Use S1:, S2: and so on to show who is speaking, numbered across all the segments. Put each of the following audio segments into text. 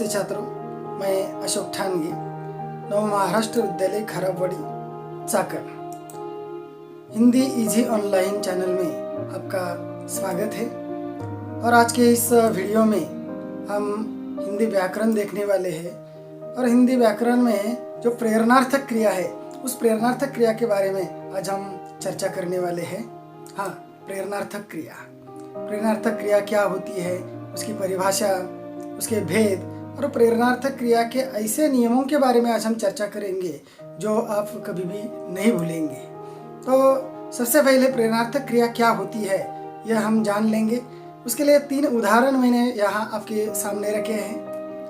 S1: छात्रों, मैं अशोक ठानगी, नव महाराष्ट्र विद्यालय खराबवाड़ी चाकर हिंदी इजी ऑनलाइन चैनल में आपका स्वागत है। और आज के इस वीडियो में हम हिंदी व्याकरण देखने वाले हैं। और हिंदी व्याकरण में जो प्रेरणार्थक क्रिया है, उस प्रेरणार्थक क्रिया के बारे में आज हम चर्चा करने वाले हैं। हाँ, प्रेरणार्थक क्रिया। प्रेरणार्थक क्रिया क्या होती है, उसकी परिभाषा, उसके भेद और प्रेरणार्थक क्रिया के ऐसे नियमों के बारे में आज हम चर्चा करेंगे जो आप कभी भी नहीं भूलेंगे। तो सबसे पहले प्रेरणार्थक क्रिया क्या होती है यह हम जान लेंगे। उसके लिए 3 उदाहरण मैंने यहाँ आपके सामने रखे हैं।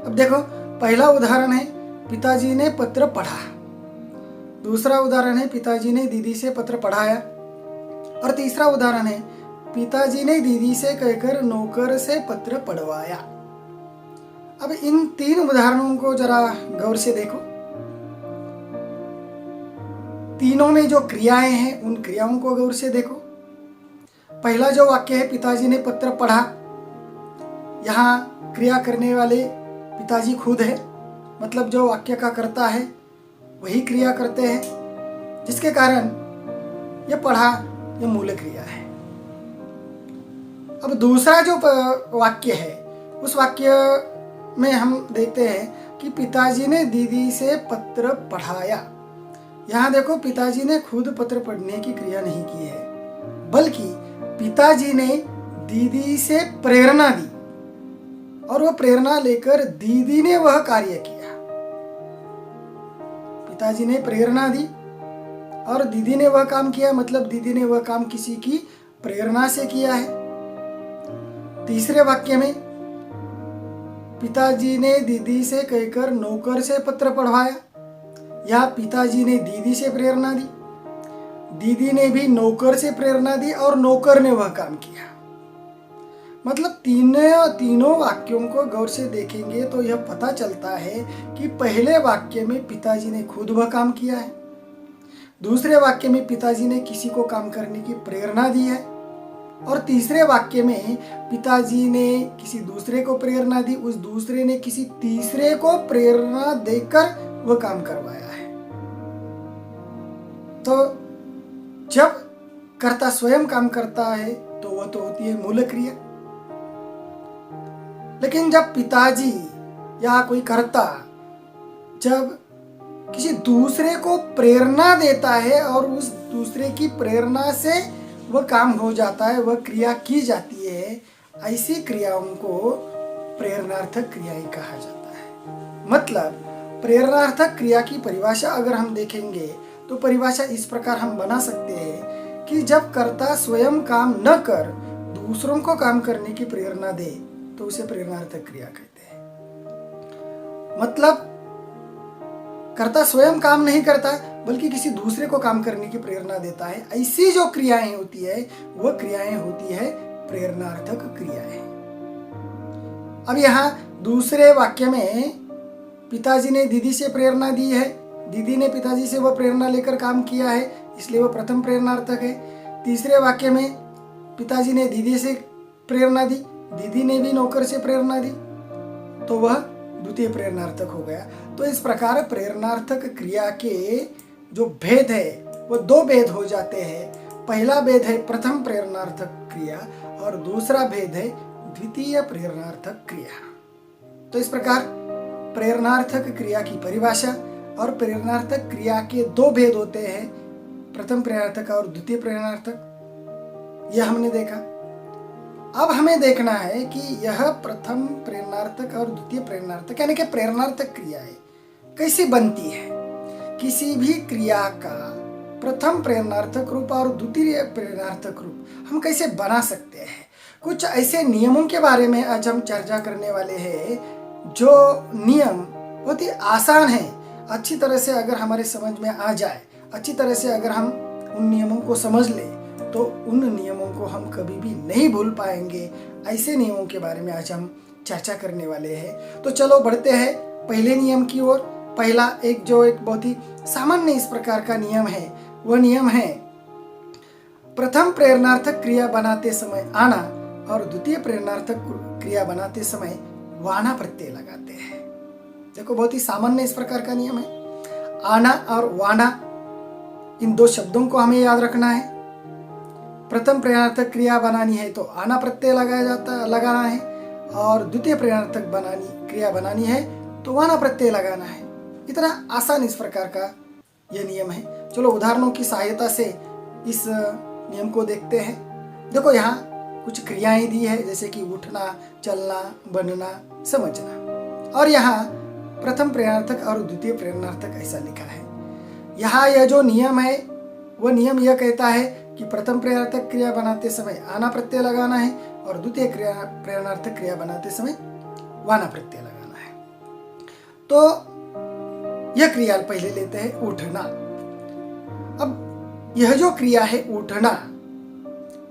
S1: अब देखो, पहला उदाहरण है पिताजी ने पत्र पढ़ा। दूसरा उदाहरण है पिताजी ने दीदी से पत्र पढ़ाया। और तीसरा उदाहरण है पिताजी ने दीदी से कहकर नौकर से पत्र पढ़वाया। अब इन 3 उदाहरणों को जरा गौर से देखो। तीनों में जो क्रियाएं हैं उन क्रियाओं को गौर से देखो। पहला जो वाक्य है पिताजी ने पत्र पढ़ा, यहाँ क्रिया करने वाले पिताजी खुद है, मतलब जो वाक्य का कर्ता है वही क्रिया करते हैं, जिसके कारण यह पढ़ा यह मूल क्रिया है। अब दूसरा जो वाक्य है उस वाक्य में हम देखते हैं कि पिताजी ने दीदी से पत्र पढ़ाया। यहाँ देखो, पिताजी ने खुद पत्र पढ़ने की क्रिया नहीं की है, बल्कि पिताजी ने दीदी से प्रेरणा दी और वह प्रेरणा लेकर दीदी ने वह कार्य किया। पिताजी ने प्रेरणा दी और दीदी ने वह काम किया, मतलब दीदी ने वह काम किसी की प्रेरणा से किया है। तीसरे वाक्य में पिताजी ने दीदी से कहकर नौकर से पत्र पढ़वाया, या पिताजी ने दीदी से प्रेरणा दी, दीदी ने भी नौकर से प्रेरणा दी और नौकर ने वह काम किया। मतलब तीनों वाक्यों को गौर से देखेंगे तो यह पता चलता है कि पहले वाक्य में पिताजी ने खुद वह काम किया है, दूसरे वाक्य में पिताजी ने किसी को काम करने की प्रेरणा दी है, और तीसरे वाक्य में पिताजी ने किसी दूसरे को प्रेरणा दी, उस दूसरे ने किसी तीसरे को प्रेरणा देकर वह काम करवाया है। तो जब कर्ता स्वयं काम करता है तो वह तो होती है मूल क्रिया। लेकिन जब पिताजी या कोई कर्ता जब किसी दूसरे को प्रेरणा देता है और उस दूसरे की प्रेरणा से वह काम हो जाता है, वह क्रिया की जाती है, ऐसी क्रियाओं को प्रेरणार्थक क्रियाएं कहा जाता है। मतलब प्रेरणार्थक क्रिया की परिभाषा अगर हम देखेंगे तो परिभाषा इस प्रकार हम बना सकते हैं कि जब कर्ता स्वयं काम न कर दूसरों को काम करने की प्रेरणा दे तो उसे प्रेरणार्थक क्रिया कहते हैं। मतलब कर्ता स्वयं काम नहीं करता बल्कि किसी दूसरे को काम करने की प्रेरणा देता है, ऐसी जो क्रियाएं होती है वह क्रियाएं होती है प्रेरणार्थक क्रियाएं। अब यहाँ दूसरे वाक्य में पिताजी ने दीदी से प्रेरणा दी है, दीदी ने पिताजी से वह प्रेरणा लेकर काम किया है, इसलिए वह प्रथम प्रेरणार्थक है। तीसरे वाक्य में पिताजी ने दीदी से प्रेरणा दी, दीदी ने भी नौकर से प्रेरणा दी, तो वह द्वितीय प्रेरणार्थक हो गया। तो इस प्रकार प्रेरणार्थक क्रिया के जो भेद है वो 2 भेद हो जाते हैं। पहला भेद है प्रथम प्रेरणार्थक क्रिया और दूसरा भेद है द्वितीय प्रेरणार्थक क्रिया। तो इस प्रकार प्रेरणार्थक क्रिया की परिभाषा और प्रेरणार्थक क्रिया के 2 भेद होते हैं, प्रथम प्रेरणार्थक और द्वितीय प्रेरणार्थक, यह हमने देखा। अब हमें देखना है कि यह प्रथम प्रेरणार्थक और द्वितीय प्रेरणार्थक यानी कि प्रेरणार्थक क्रियाएं कैसी बनती है। किसी भी क्रिया का प्रथम प्रेरणार्थक रूप और द्वितीय प्रेरणार्थक रूप हम कैसे बना सकते हैं, कुछ ऐसे नियमों के बारे में आज हम चर्चा करने वाले हैं जो नियम बहुत ही आसान है। अच्छी तरह से अगर हमारे समझ में आ जाए, अच्छी तरह से अगर हम उन नियमों को समझ लें तो उन नियमों को हम कभी भी नहीं भूल पाएंगे। ऐसे नियमों के बारे में आज हम चर्चा करने वाले हैं। तो चलो बढ़ते हैं पहले नियम की ओर। पहला एक बहुत ही सामान्य इस प्रकार का नियम है, वह नियम है प्रथम प्रेरणार्थक क्रिया बनाते समय आना और द्वितीय प्रेरणार्थक क्रिया बनाते समय वाना प्रत्यय लगाते हैं। देखो बहुत ही सामान्य इस प्रकार का नियम है। आना और वाना, इन दो शब्दों को हमें याद रखना है। प्रथम प्रेरणार्थक क्रिया बनानी है तो आना प्रत्यय लगाना है, और द्वितीय प्रेरणार्थक क्रिया बनानी है तो वाना प्रत्यय लगाना है। इतना आसान इस प्रकार का यह नियम है। चलो उदाहरणों की सहायता से इस नियम को देखते हैं। देखो यहाँ कुछ क्रियाएं दी है, जैसे कि उठना, चलना, बनना, समझना, और यहाँ प्रथम प्रेरणार्थक और द्वितीय प्रेरणार्थक ऐसा लिखा है। यहाँ यह जो नियम है वह नियम यह कहता है कि प्रथम प्रेरणार्थक क्रिया बनाते समय आना प्रत्यय लगाना है और द्वितीय प्रेरणार्थक क्रिया बनाते समय वाना प्रत्यय लगाना है। तो यह क्रिया पहले लेते हैं उठना। अब यह जो क्रिया है उठना,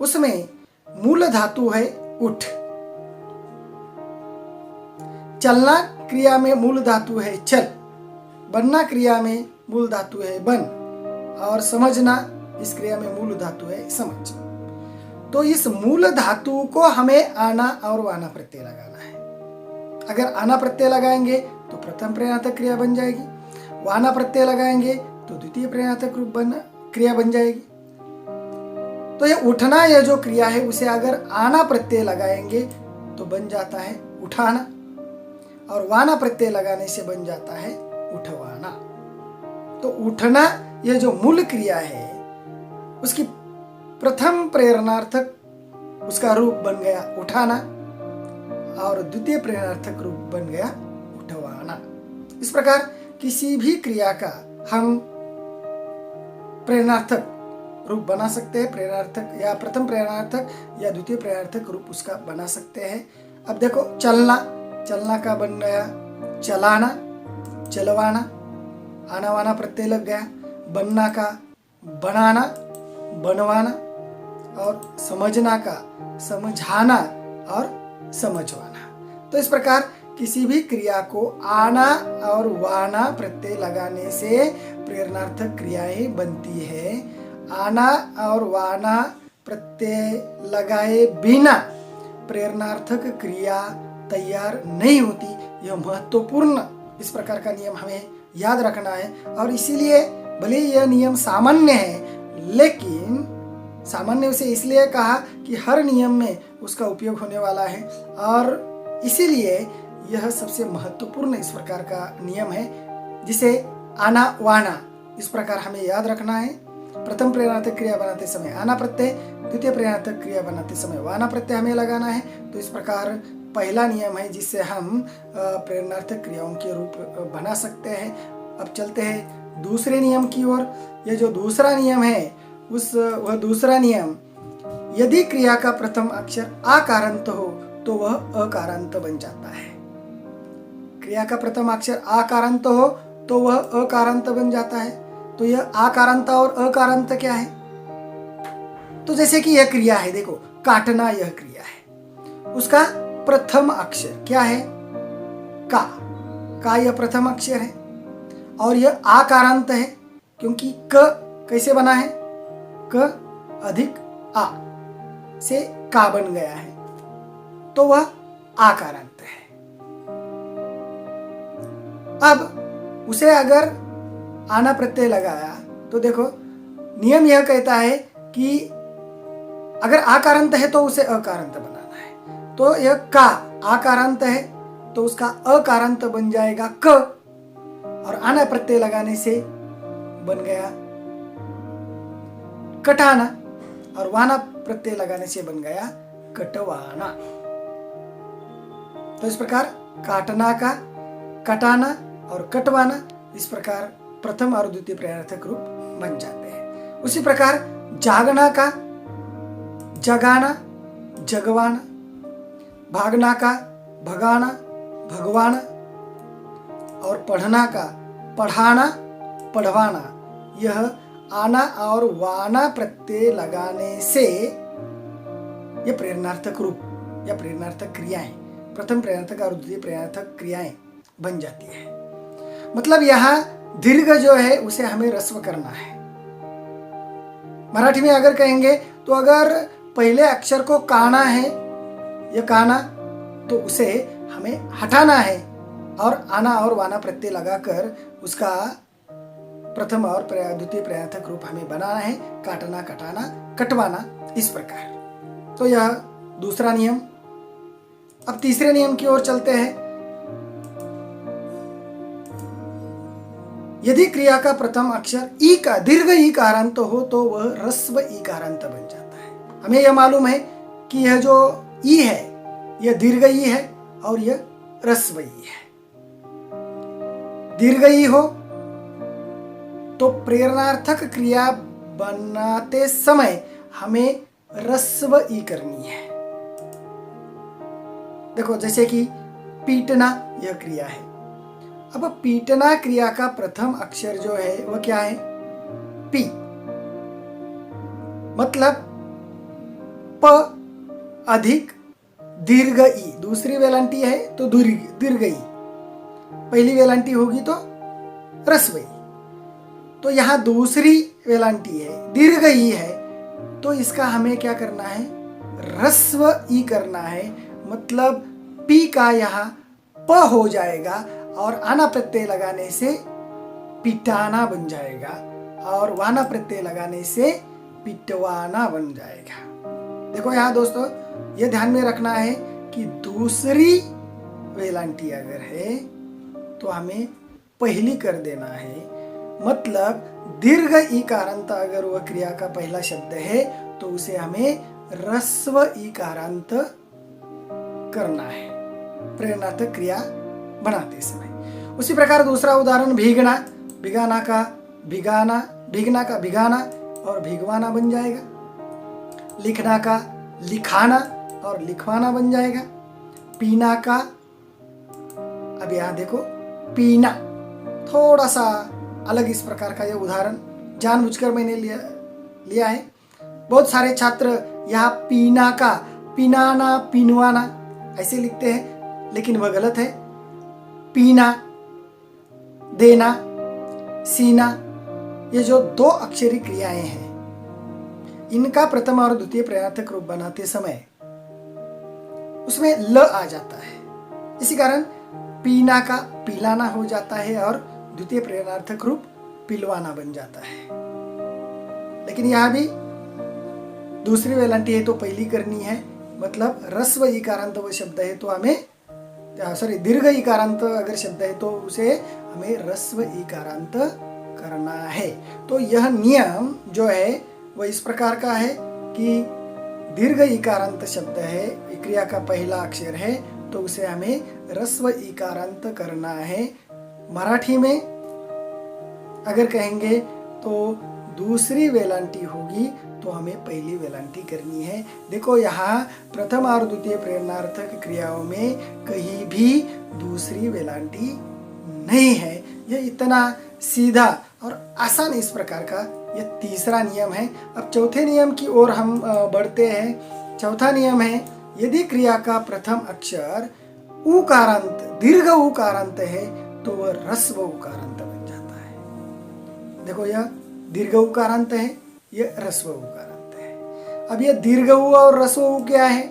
S1: उसमें मूल धातु है उठ। चलना क्रिया में मूल धातु है चल। बनना क्रिया में मूल धातु है बन, और समझना इस क्रिया में मूल धातु है समझ। तो इस मूल धातु को हमें आना और वाना प्रत्यय लगाना है। अगर आना प्रत्यय लगाएंगे तो प्रथम प्रेरणार्थक क्रिया बन जाएगी, वाना प्रत्यय लगाएंगे तो द्वितीय प्रेरणार्थक क्रिया बन जाएगी। तो ये उठना, यह जो क्रिया है उसे अगर आना प्रत्यय लगाएंगे तो बन जाता है उठाना, और वाना प्रत्यय लगाने से बन जाता है उठवाना। तो उठना यह जो मूल क्रिया है उसकी प्रथम प्रेरणार्थक उसका रूप बन गया उठाना, और द्वितीय प्रेरणार्थक रूप बन गया उठवाना। इस प्रकार किसी भी क्रिया का हम प्रेरणार्थक रूप बना सकते हैं, प्रेरणार्थक या प्रथम प्रेरणार्थक या द्वितीय प्रेरणार्थक रूप उसका बना सकते हैं। अब देखो चलना, चलना का बन गया चलाना, चलवाना, आना वाना प्रत्यय लग गया। बनना का बनाना, बनवाना, और समझना का समझाना और समझवाना। तो इस प्रकार किसी भी क्रिया को आना और वाना प्रत्यय लगाने से प्रेरणार्थक क्रियाएं बनती है। आना और वाना प्रत्यय लगाए बिना प्रेरणार्थक क्रिया तैयार नहीं होती। यह महत्वपूर्ण इस प्रकार का नियम हमें याद रखना है। और इसीलिए भले यह नियम सामान्य है, लेकिन सामान्य उसे इसलिए कहा कि हर नियम में उसका उपयोग होने वाला है, और इसीलिए यह सबसे महत्वपूर्ण इस प्रकार का नियम है, जिसे आना वाना इस प्रकार हमें याद रखना है। प्रथम प्रेरणार्थक क्रिया बनाते समय आना प्रत्यय, द्वितीय प्रेरणार्थक क्रिया बनाते समय वाना प्रत्यय हमें लगाना है। तो इस प्रकार पहला नियम है जिससे हम प्रेरणार्थक क्रियाओं के रूप बना सकते हैं। अब चलते हैं दूसरे नियम की ओर। यह जो दूसरा नियम है वह दूसरा नियम, यदि क्रिया का प्रथम अक्षर आकारांत हो तो वह अकारांत बन जाता है। क्रिया का प्रथम अक्षर आकारांत हो तो वह अकारांत बन जाता है। तो यह आकारांत और अकारांत क्या है? तो जैसे कि यह क्रिया है, देखो काटना, यह क्रिया है, उसका प्रथम अक्षर क्या है? का यह प्रथम अक्षर है, और यह आकारांत है क्योंकि क कैसे बना है? क अधिक आ से का बन गया है, तो वह आकारांत है। अब उसे अगर आना प्रत्यय लगाया तो देखो नियम यह कहता है कि अगर आकारांत है तो उसे अकारांत बनाना है। तो यह का आकारांत है तो उसका अकारांत बन जाएगा क, और आना प्रत्यय लगाने से बन गया कटाना, और वाना प्रत्यय लगाने से बन गया कटवाना। तो इस प्रकार काटना का कटाना और कटवाना इस प्रकार प्रथम और द्वितीय प्रेरणार्थक रूप बन जाते हैं। उसी प्रकार जागना का जगाना, जगवाना, भागना का भगाना, भगवाना, और पढ़ना का पढ़ाना, पढ़वाना। यह आना और वाना प्रत्यय लगाने से यह प्रेरणार्थक रूप या प्रेरणार्थक क्रियाएं, प्रथम प्रेरणार्थक और द्वितीय प्रेरणार्थक क्रियाएं बन जाती है। मतलब यहाँ दीर्घ जो है उसे हमें ह्रस्व करना है। मराठी में अगर कहेंगे तो अगर पहले अक्षर को काना है या काना, तो उसे हमें हटाना है और आना और वाना प्रत्यय लगाकर उसका प्रथम और द्वितीय प्रयार्थक रूप हमें बनाना है। काटना, कटाना, कटवाना, इस प्रकार। तो यह दूसरा नियम। अब तीसरे नियम की ओर चलते हैं। यदि क्रिया का प्रथम अक्षर ई का दीर्घ ईकारांत हो तो वह ह्रस्व ईकारांत बन जाता है। हमें यह मालूम है कि यह जो ई है यह दीर्घ ई है और यह ह्रस्व ई है। दीर्घ ई हो तो प्रेरणार्थक क्रिया बनाते समय हमें ह्रस्व ई करनी है। देखो, जैसे कि पीटना यह क्रिया है। अब पीटना क्रिया का प्रथम अक्षर जो है वह क्या है? पी। मतलब प अधिक दीर्घ ई। दूसरी वेलांटी है तो दीर्घ ई, पहली वेलांटी होगी तो ह्रस्व ई। तो यहाँ दूसरी वेलांटी है, दीर्घ ई है, तो इसका हमें क्या करना है? ह्रस्व ई करना है। मतलब पी का यहाँ प हो जाएगा और आना प्रत्यय लगाने से पिटाना बन जाएगा और वाना प्रत्यय लगाने से पिटवाना बन जाएगा। देखो यहाँ दोस्तों, यह ध्यान में रखना है कि दूसरी वेलांटी अगर है तो हमें पहली कर देना है। मतलब दीर्घ ईकारांत अगर वह क्रिया का पहला शब्द है तो उसे हमें ह्रस्व ईकारांत करना है प्रेरणार्थक क्रिया बनाते समय। उसी प्रकार दूसरा उदाहरण भीगना। भिगाना का भिगाना, भीगना का भिगाना और भिगवाना बन जाएगा। लिखना का लिखाना और लिखवाना बन जाएगा। पीना का, अब यहाँ देखो पीना, थोड़ा सा अलग इस प्रकार का यह उदाहरण जानबूझकर मैंने लिया है। बहुत सारे छात्र यहाँ पीना का पिनाना, पिनवाना ऐसे लिखते हैं, लेकिन वह गलत है। पीना, देना, सीना, ये जो दो अक्षरी क्रियाएं हैं इनका प्रथम और द्वितीय प्रयार्थक रूप बनाते समय उसमें ल आ जाता है। इसी कारण पीना का पिलाना हो जाता है और द्वितीय प्रयार्थक रूप पिलवाना बन जाता है। लेकिन यहाँ भी दूसरी वेलांटी है तो पहली करनी है। मतलब ह्रस्व ईकारांत वो शब्द है तो हमें दीर्घ ईकारांत अगर शब्द है तो उसे हमें ह्रस्व ईकारांत करना है। तो यह नियम जो है वह इस प्रकार का है कि दीर्घ ईकारांत शब्द है, क्रिया का पहला अक्षर है, तो उसे हमें ह्रस्व ईकारांत करना है। मराठी में अगर कहेंगे तो दूसरी वेलांटी होगी तो हमें पहली वेलांटी करनी है। देखो यहाँ प्रथम और द्वितीय प्रेरणार्थक क्रियाओं में कहीं भी दूसरी वेलांटी नहीं है। यह इतना सीधा और आसान इस प्रकार का यह तीसरा नियम है। अब चौथे नियम की ओर हम बढ़ते हैं। चौथा नियम है, यदि क्रिया का प्रथम अक्षर उकारांत, दीर्घ उकारांत है तो वह ह्रस्व उकारांत बन जाता है। देखो यह दीर्घ उकारांत है, यह ह्रस्व उकारांत है। अब यह दीर्घ उ और ह्रस्व उ क्या है?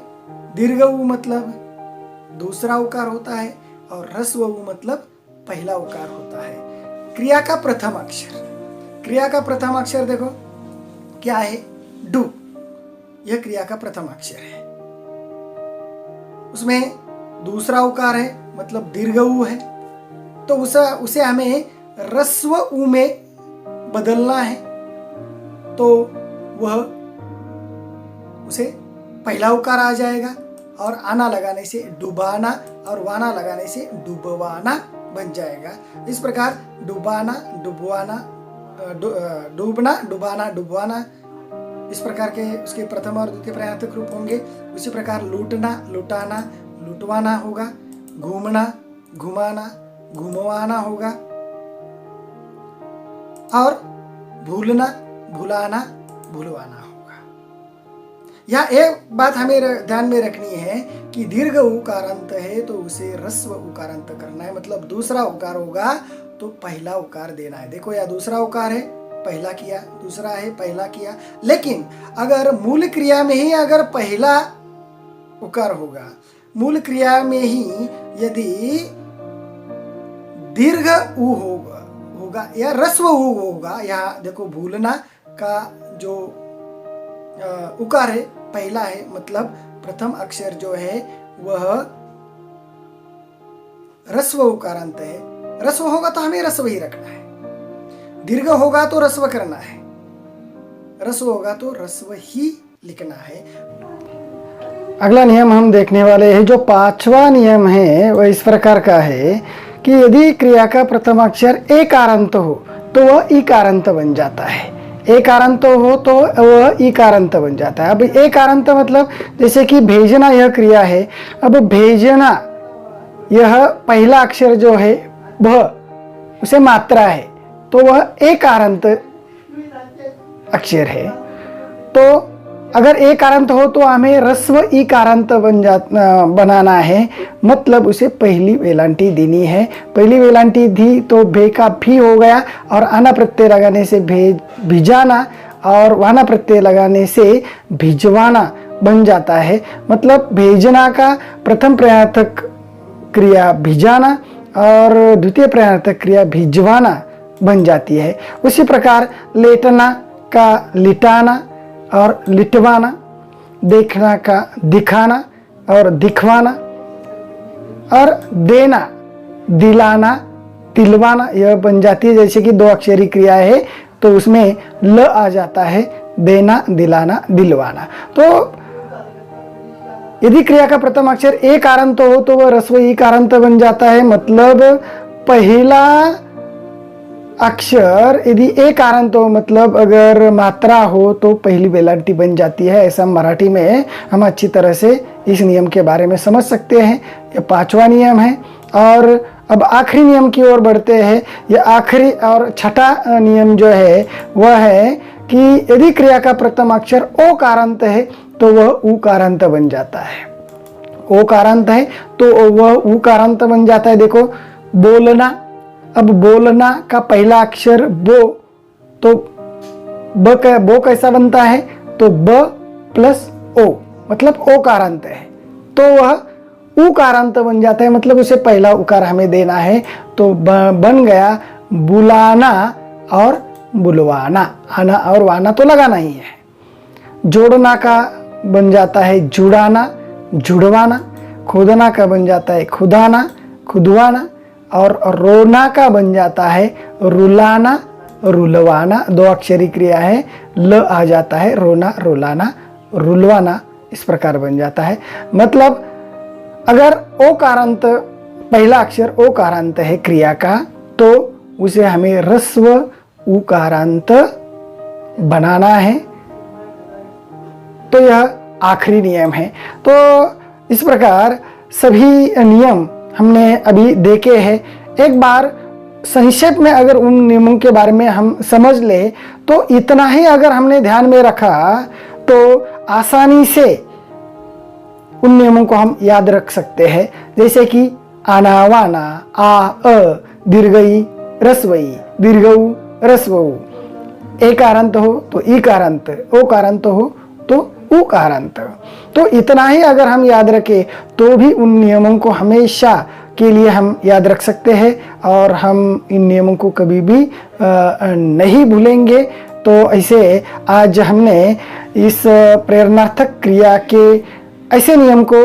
S1: दीर्घ उ मतलब दूसरा उकार होता है और ह्रस्व उ मतलब पहला उकार होता है। क्रिया का प्रथम अक्षर, क्रिया का प्रथम अक्षर देखो क्या है? डू। यह क्रिया का प्रथम अक्षर है। उसमें दूसरा उकार है मतलब दीर्घ उ है, तो उसे हमें ह्रस्व उ में बदलना है। तो वह उसे पहला उकार आ जाएगा और आना लगाने से डुबाना और वाना लगाने से डुबवाना बन जाएगा। इस प्रकार डुबाना, डुबवाना, डूबना, डुबाना, डुबवाना, इस प्रकार के उसके प्रथम और द्वितीय प्रयार्थक रूप होंगे। उसी प्रकार लूटना, लुटाना, लुटवाना होगा। घूमना, घुमाना, घुमवाना होगा। और भूलना, भुलाना, भुलवाना होगा। यहाँ एक बात हमें ध्यान में रखनी है कि दीर्घ उकारांत है तो उसे ह्रस्व उकारांत करना है। मतलब दूसरा उकार होगा तो पहला उकार देना है। देखो यह दूसरा उकार है, पहला किया, दूसरा है, पहला किया। लेकिन अगर मूल क्रिया में ही अगर पहला उकार होगा, मूल क्रिया में ही यदि दीर्घ उ होगा या रस्व उ होगा। यहाँ देखो भूलना का जो उकार है पहला है, मतलब प्रथम अक्षर जो है वह रस्व उकारांत है। रस्व होगा तो हमें रस्व ही रखना है, दीर्घ होगा तो रस्व करना है, रस्व होगा तो रस्व ही लिखना है। अगला नियम हम देखने वाले हैं। जो पांचवा नियम है वह इस प्रकार का है कि यदि क्रिया का प्रथम अक्षर एकारांत हो तो वह इकारांत बन जाता है। एकारांत हो तो वह इकारांत बन जाता है। अब एकारांत मतलब जैसे कि भेजना यह क्रिया है। अब भेजना यह पहला अक्षर जो है भ उसे मात्रा है तो वह एकारांत अक्षर है। तो अगर एकारांत हो तो हमें रस्व इकारांत बनाना है, मतलब उसे पहली वेलांटी देनी है। पहली वेलांटी दी तो भे का भी हो गया और आना प्रत्यय लगाने से भिजाना और वाना प्रत्यय लगाने से भिजवाना बन जाता है। मतलब भेजना का प्रथम प्रयार्थक क्रिया भिजाना और द्वितीय प्रयार्थक क्रिया भिजवाना बन जाती है। उसी प्रकार लेटना का लिटाना और लिटवाना, देखना का दिखाना और दिखवाना, और देना दिलाना तिलवाना यह बन जाती है। जैसे कि दो अक्षरी क्रिया है तो उसमें ल आ जाता है, देना दिलाना दिलवाना। तो यदि क्रिया का प्रथम अक्षर एकारांत हो तो वह रस्व इकारांत बन जाता है। मतलब पहला अक्षर यदि एकारांत हो, मतलब अगर मात्रा हो तो पहली वेलांटी बन जाती है। ऐसा मराठी में हम अच्छी तरह से इस नियम के बारे में समझ सकते हैं। यह पांचवा नियम है। और अब आखिरी नियम की ओर बढ़ते हैं। यह आखिरी और छठा नियम जो है वह है कि यदि क्रिया का प्रथम अक्षर ओकारांत है तो वह उकारांत बन जाता है। ओकारांत है तो वह उकारांत बन जाता है। देखो बोलना, अब बोलना का पहला अक्षर बो, तो बो कैसा बनता है तो ब प्लस ओ, मतलब ओकारांत है तो वह उकारांत बन जाता है। मतलब उसे पहला उकार हमें देना है तो बन गया बुलाना और बुलवाना। आना और वाना तो लगाना ही है। जोड़ना का बन जाता है जुड़ाना जुड़वाना। खुदना का बन जाता है खुदाना खुदवाना। और रोना का बन जाता है रुलाना रुलवाना। दो अक्षरी क्रिया है, ल आ जाता है, रोना रुलाना रुलवाना इस प्रकार बन जाता है। मतलब अगर ओकारांत पहला अक्षर ओकारांत है क्रिया का तो उसे हमें रस्व उकारांत बनाना है। तो यह आखिरी नियम है। तो इस प्रकार सभी नियम हमने अभी देखे हैं। एक बार संक्षेप में अगर उन नियमों के बारे में हम समझ ले तो इतना ही अगर हमने ध्यान में रखा तो आसानी से उन नियमों को हम याद रख सकते हैं। जैसे कि आना वाना, आ अ, दीर्घई रस्वई, दीर्घऊ रस्वऊ, एकारांत हो तो इकारांत, ओकारांत हो तो उकारांत। तो इतना ही अगर हम याद रखें तो भी उन नियमों को हमेशा के लिए हम याद रख सकते हैं और हम इन नियमों को कभी भी नहीं भूलेंगे। तो ऐसे आज हमने इस प्रेरणार्थक क्रिया के ऐसे नियम को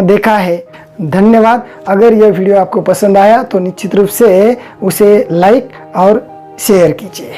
S1: देखा है। धन्यवाद। अगर यह वीडियो आपको पसंद आया तो निश्चित रूप से उसे लाइक और शेयर कीजिए।